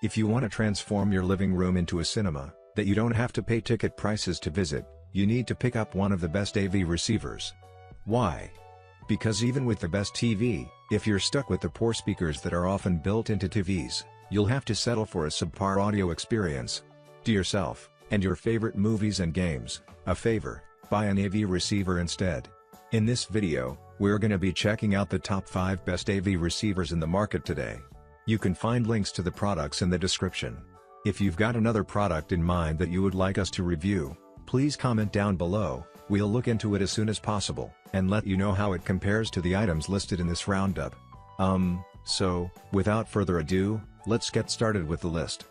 If you want to transform your living room into a cinema, that you don't have to pay ticket prices to visit, you need to pick up one of the best AV receivers. Why? Because even with the best TV, if you're stuck with the poor speakers that are often built into TVs, you'll have to settle for a subpar audio experience. Do yourself, and your favorite movies and games, a favor, buy an AV receiver instead. In this video, we're gonna be checking out the top 5 best AV receivers in the market today. You can find links to the products in the description. If you've got another product in mind that you would like us to review, please comment down below. We'll look into it as soon as possible, and let you know how it compares to the items listed in this roundup. So, without further ado, let's get started with the list.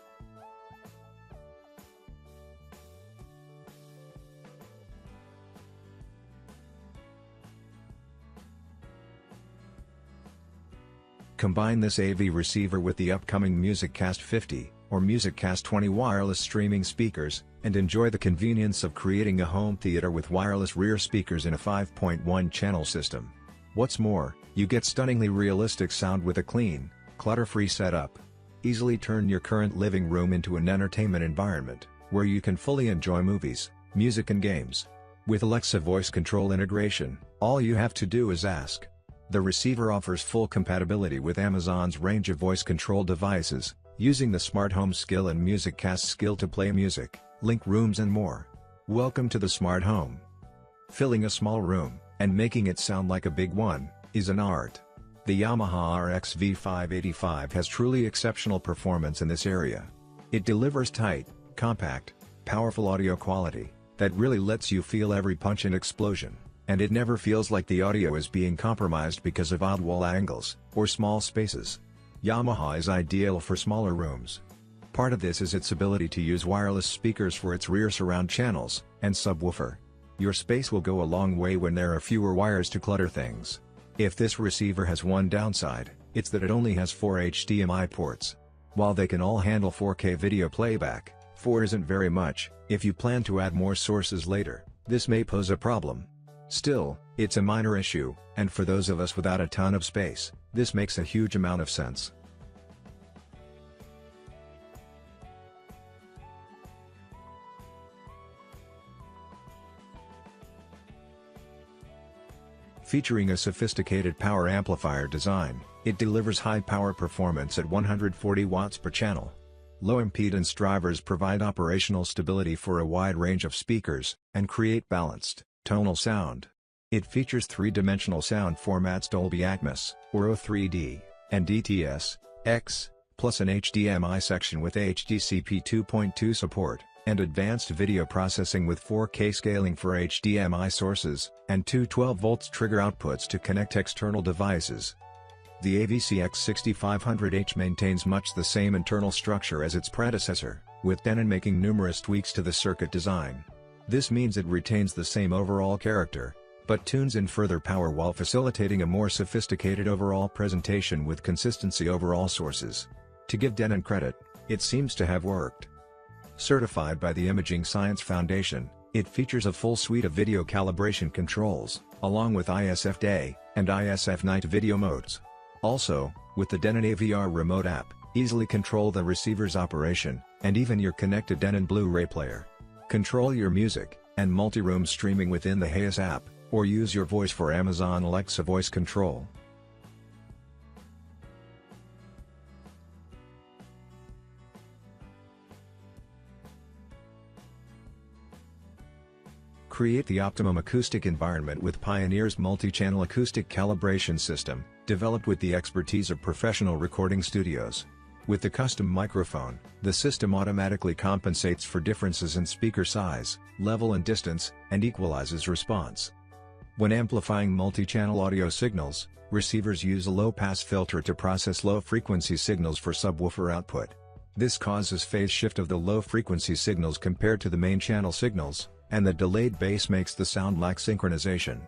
Combine this AV receiver with the upcoming MusicCast 50, or MusicCast 20 wireless streaming speakers, and enjoy the convenience of creating a home theater with wireless rear speakers in a 5.1 channel system. What's more, you get stunningly realistic sound with a clean, clutter-free setup. Easily turn your current living room into an entertainment environment, where you can fully enjoy movies, music and games. With Alexa voice control integration, all you have to do is ask. The receiver offers full compatibility with Amazon's range of voice control devices, using the Smart Home skill and MusicCast skill to play music, link rooms and more. Welcome to the Smart Home. Filling a small room, and making it sound like a big one, is an art. The Yamaha RXV585 has truly exceptional performance in this area. It delivers tight, compact, powerful audio quality, that really lets you feel every punch and explosion, and it never feels like the audio is being compromised because of odd wall angles, or small spaces. Yamaha is ideal for smaller rooms. Part of this is its ability to use wireless speakers for its rear surround channels, and subwoofer. Your space will go a long way when there are fewer wires to clutter things. If this receiver has one downside, it's that it only has 4 HDMI ports. While they can all handle 4K video playback, 4 isn't very much. If you plan to add more sources later, this may pose a problem. Still, it's a minor issue, and for those of us without a ton of space, this makes a huge amount of sense. Featuring a sophisticated power amplifier design, it delivers high power performance at 140 watts per channel. Low impedance drivers provide operational stability for a wide range of speakers, and create balanced, tonal sound. It features 3-dimensional sound formats Dolby Atmos, or O3D, and DTS-X, plus an HDMI section with HDCP 2.2 support, and advanced video processing with 4K scaling for HDMI sources, and two 12V trigger outputs to connect external devices. The AVRX6500H maintains much the same internal structure as its predecessor, with Denon making numerous tweaks to the circuit design. This means it retains the same overall character, but tunes in further power while facilitating a more sophisticated overall presentation with consistency over all sources. To give Denon credit, it seems to have worked. Certified by the Imaging Science Foundation, it features a full suite of video calibration controls, along with ISF day and ISF night video modes. Also, with the Denon AVR remote app, easily control the receiver's operation, and even your connected Denon Blu-ray player. Control your music and multi-room streaming within the Hayes app, or use your voice for Amazon Alexa voice control. Create the optimum acoustic environment with Pioneer's multi-channel acoustic calibration system, developed with the expertise of professional recording studios. With the custom microphone, the system automatically compensates for differences in speaker size, level and distance, and equalizes response. When amplifying multi-channel audio signals, receivers use a low-pass filter to process low-frequency signals for subwoofer output. This causes phase shift of the low-frequency signals compared to the main channel signals, and the delayed bass makes the sound lack synchronization.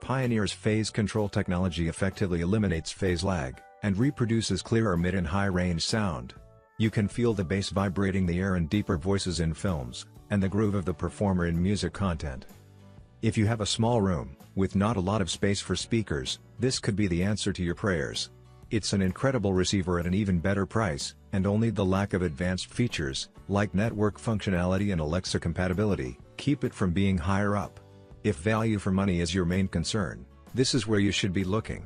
Pioneer's phase control technology effectively eliminates phase lag, and reproduces clearer mid and high-range sound. You can feel the bass vibrating the air and deeper voices in films, and the groove of the performer in music content. If you have a small room, with not a lot of space for speakers, this could be the answer to your prayers. It's an incredible receiver at an even better price, and only the lack of advanced features, like network functionality and Alexa compatibility, keep it from being higher up. If value for money is your main concern, this is where you should be looking.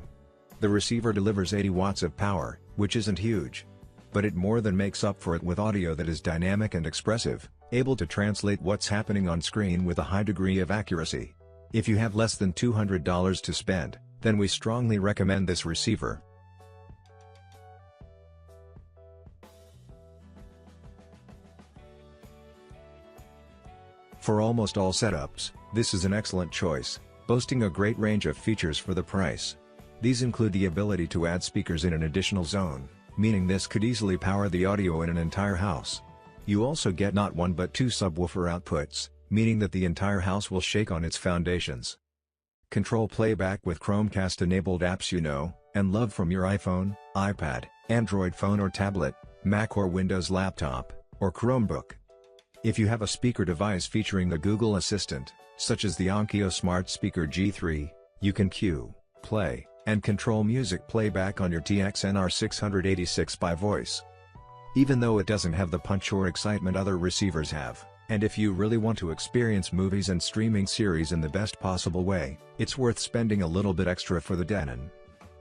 The receiver delivers 80 watts of power, which isn't huge. But it more than makes up for it with audio that is dynamic and expressive, able to translate what's happening on screen with a high degree of accuracy. If you have less than $200 to spend, then we strongly recommend this receiver. For almost all setups, this is an excellent choice, boasting a great range of features for the price. These include the ability to add speakers in an additional zone, meaning this could easily power the audio in an entire house. You also get not one but two subwoofer outputs, meaning that the entire house will shake on its foundations. Control playback with Chromecast-enabled apps you know and love from your iPhone, iPad, Android phone or tablet, Mac or Windows laptop, or Chromebook. If you have a speaker device featuring the Google Assistant, such as the Onkyo Smart Speaker G3, you can cue, play, and control music playback on your TXNR686 by voice. Even though it doesn't have the punch or excitement other receivers have, and if you really want to experience movies and streaming series in the best possible way, it's worth spending a little bit extra for the Denon.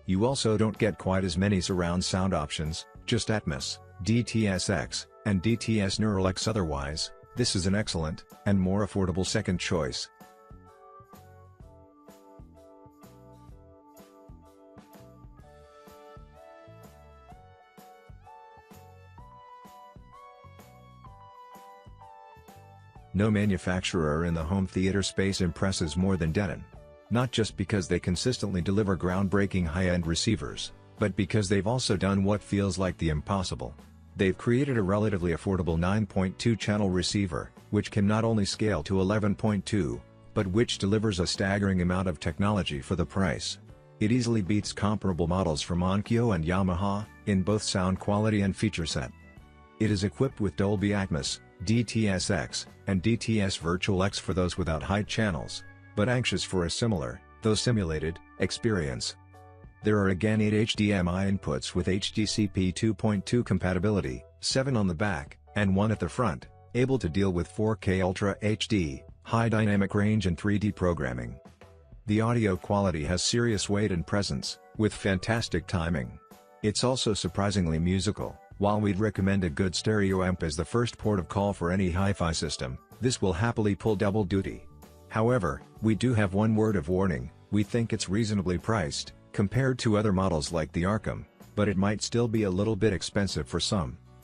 You also don't get quite as many surround sound options, just Atmos, DTS:X, and DTS Neural X. Otherwise, this is an excellent, and more affordable second choice. No manufacturer in the home theater space impresses more than Denon. Not just because they consistently deliver groundbreaking high-end receivers, but because they've also done what feels like the impossible. They've created a relatively affordable 9.2-channel receiver, which can not only scale to 11.2, but which delivers a staggering amount of technology for the price. It easily beats comparable models from Onkyo and Yamaha, in both sound quality and feature set. It is equipped with Dolby Atmos, DTS:X, and DTS Virtual X for those without high channels, but anxious for a similar, though simulated, experience. There are again 8 HDMI inputs with HDCP 2.2 compatibility, 7 on the back, and 1 at the front, able to deal with 4K Ultra HD, high dynamic range and 3D programming. The audio quality has serious weight and presence, with fantastic timing. It's also surprisingly musical. While we'd recommend a good stereo amp as the first port of call for any hi-fi system, this will happily pull double duty. However, we do have one word of warning: we think it's reasonably priced, compared to other models like the Arkham, but it might still be a little bit expensive for some.